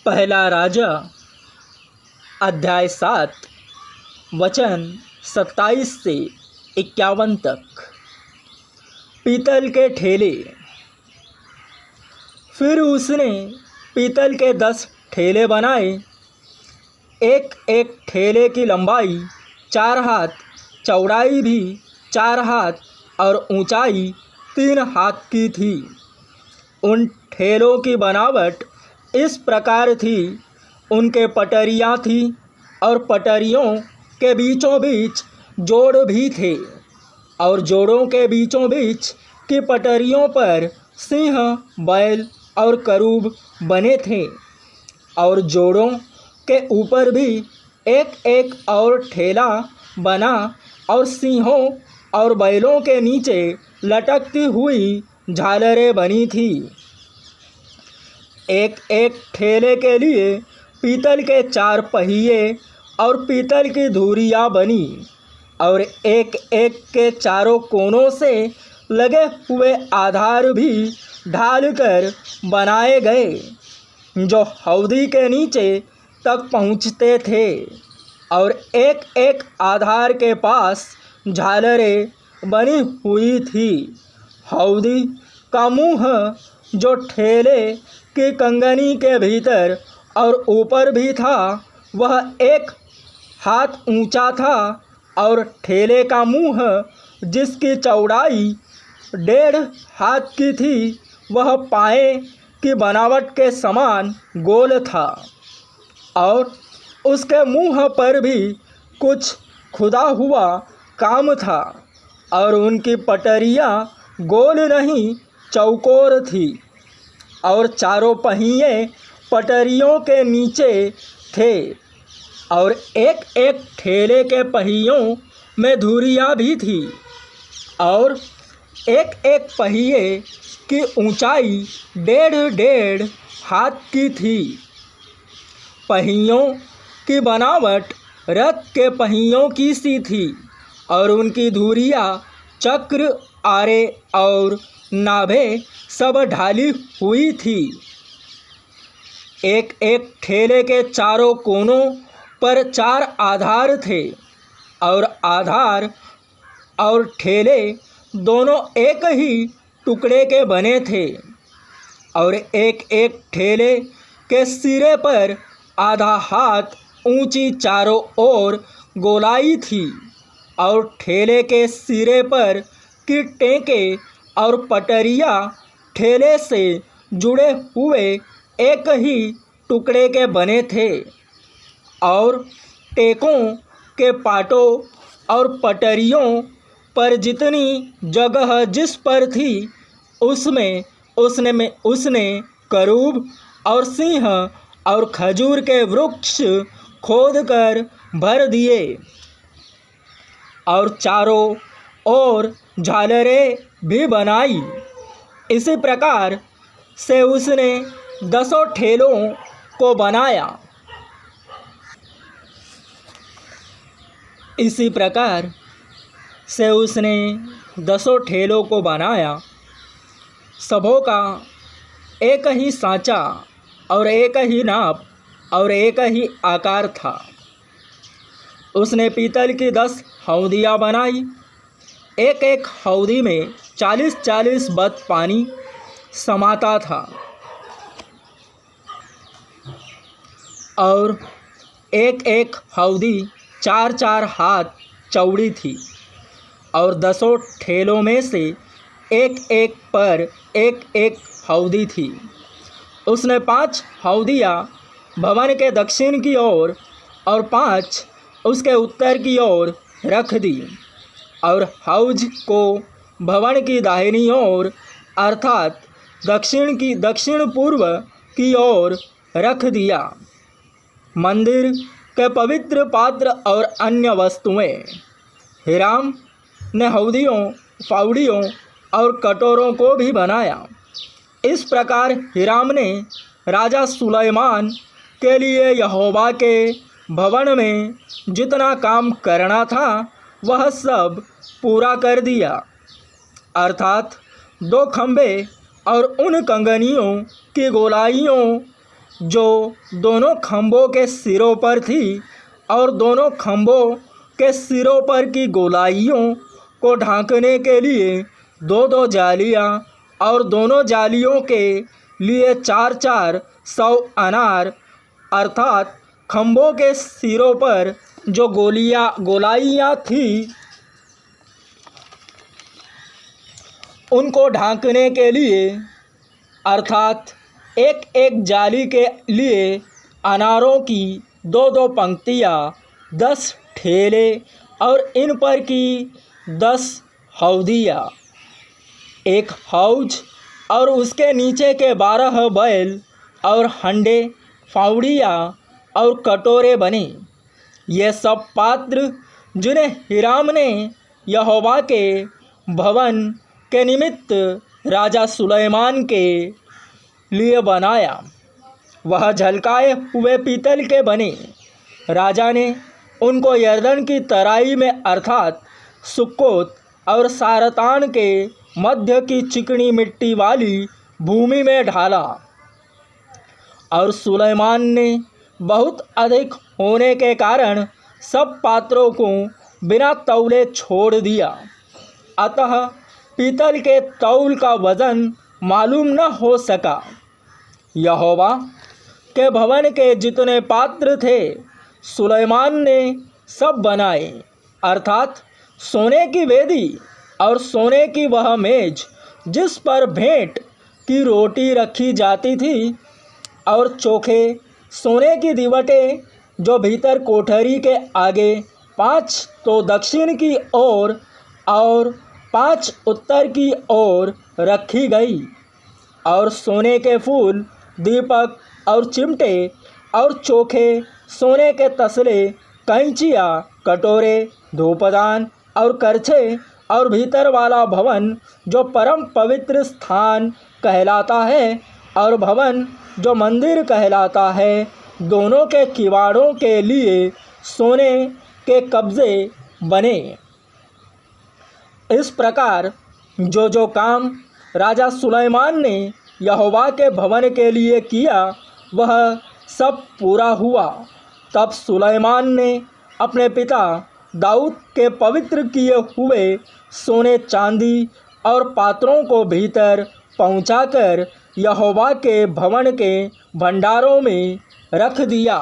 पहला राजा अध्याय 7 वचन 27 से 51 तक। पीतल के ठेले। फिर उसने पीतल के 10 ठेले बनाए। एक एक ठेले की लंबाई 4 हाथ, चौड़ाई भी 4 हाथ और ऊंचाई 3 हाथ की थी। उन ठेलों की बनावट इस प्रकार थी। उनके पटरियाँ थी और पटरियों के बीचों बीच जोड़ भी थे और जोड़ों के बीचों बीच की पटरियों पर सिंह, बैल और करूब बने थे और जोड़ों के ऊपर भी एक एक और ठेला बना और सिंहों और बैलों के नीचे लटकती हुई झालरें बनी थी। एक एक ठेले के लिए पीतल के 4 पहिए और पीतल की धुरियाँ बनी और एक एक के चारों कोनों से लगे हुए आधार भी ढालकर बनाए गए, जो हौदी के नीचे तक पहुँचते थे। और एक एक आधार के पास झालरें बनी हुई थी। हौदी का मुँह जो ठेले की कंगनी के भीतर और ऊपर भी था, वह 1 हाथ ऊंचा था और ठेले का मुँह जिसकी चौड़ाई 1.5 हाथ की थी, वह पाए की बनावट के समान गोल था और उसके मुँह पर भी कुछ खुदा हुआ काम था और उनकी पटरियाँ गोल नहीं चौकोर थी और चारों पहिए पटरियों के नीचे थे और एक एक ठेले के पहियों में धुरियाँ भी थी और एक एक पहिए की ऊंचाई 1.5 हाथ की थी। पहियों की बनावट रथ के पहियों की सी थी और उनकी धुरियाँ, चक्र, आरे और नाभें सब ढाली हुई थी। एक एक ठेले के चारों कोनों पर 4 आधार थे और आधार और ठेले दोनों एक ही टुकड़े के बने थे और एक एक ठेले के सिरे पर आधा हाथ ऊंची चारों ओर गोलाई थी और ठेले के सिरे पर की टेके और पटरियाँ ठेले से जुड़े हुए एक ही टुकड़े के बने थे और टेकों के पाटों और पटरियों पर जितनी जगह जिस पर थी, उसमें उसने करूब और सिंह और खजूर के वृक्ष खोदकर भर दिए और चारों ओर झालरें भी बनाई। इसी प्रकार से उसने 10 ठेलों को बनाया। इसी प्रकार से उसने 10 ठेलों को बनाया। सबों का एक ही सांचा और एक ही नाप और एक ही आकार था। उसने पीतल की 10 हौदियाँ बनाई। एक एक हौदी में 40-40 बत पानी समाता था और एक एक हौदी 4-4 हाथ चौड़ी थी और 10 ठेलों में से एक एक पर एक एक हौदी थी। उसने 5 हौदियाँ भवन के दक्षिण की ओर और 5 उसके उत्तर की ओर रख दी और हौज को भवन की दाहिनी ओर अर्थात दक्षिण पूर्व की ओर रख दिया। मंदिर के पवित्र पात्र और अन्य वस्तुएं। हिराम ने हौदियों, फावड़ियों और कटोरों को भी बनाया। इस प्रकार हिराम ने राजा सुलैमान के लिए यहोवा के भवन में जितना काम करना था, वह सब पूरा कर दिया, अर्थात 2 खंभे और उन कंगनियों की गोलाइयों जो दोनों खंभों के सिरों पर थी, और दोनों खंभों के सिरों पर की गोलाइयों को ढांकने के लिए 2-2 जालियां, और दोनों जालियों के लिए 4-4 100 अनार, अर्थात खंभों के सिरों पर जो गोलाइयाँ थी उनको ढांकने के लिए, अर्थात एक एक जाली के लिए अनारों की 2-2 पंक्तियाँ, 10 ठेले और इन पर की 10 हौदियाँ, एक हौज और उसके नीचे के 12 बैल और हंडे, फावड़ियाँ और कटोरे बने। ये सब पात्र जिन्हें हिराम ने यहोवा के भवन के निमित्त राजा सुलैमान के लिए बनाया, वह झलकाए हुए पीतल के बने। राजा ने उनको यरदन की तराई में, अर्थात सुक्कोत और सारतान के मध्य की चिकनी मिट्टी वाली भूमि में ढाला। और सुलैमान ने बहुत अधिक होने के कारण सब पात्रों को बिना तौले छोड़ दिया, अतः पीतल के तौल का वज़न मालूम न हो सका। यहोवा के भवन के जितने पात्र थे सुलैमान ने सब बनाए, अर्थात सोने की वेदी और सोने की वह मेज जिस पर भेंट की रोटी रखी जाती थी, और चोखे सोने की दीवटें जो भीतर कोठरी के आगे 5 तो दक्षिण की ओर और 5 उत्तर की ओर रखी गई, और सोने के फूल, दीपक और चिमटे और चोखे, सोने के तसले, कैंचियाँ, कटोरे, धूपदान और करछे, और भीतर वाला भवन जो परम पवित्र स्थान कहलाता है और भवन जो मंदिर कहलाता है, दोनों के किवाड़ों के लिए सोने के कब्जे बने। इस प्रकार जो काम राजा सुलैमान ने यहोवा के भवन के लिए किया वह सब पूरा हुआ। तब सुलैमान ने अपने पिता दाऊद के पवित्र किए हुए सोने चांदी और पात्रों को भीतर पहुंचाकर यहोवा के भवन के भंडारों में रख दिया।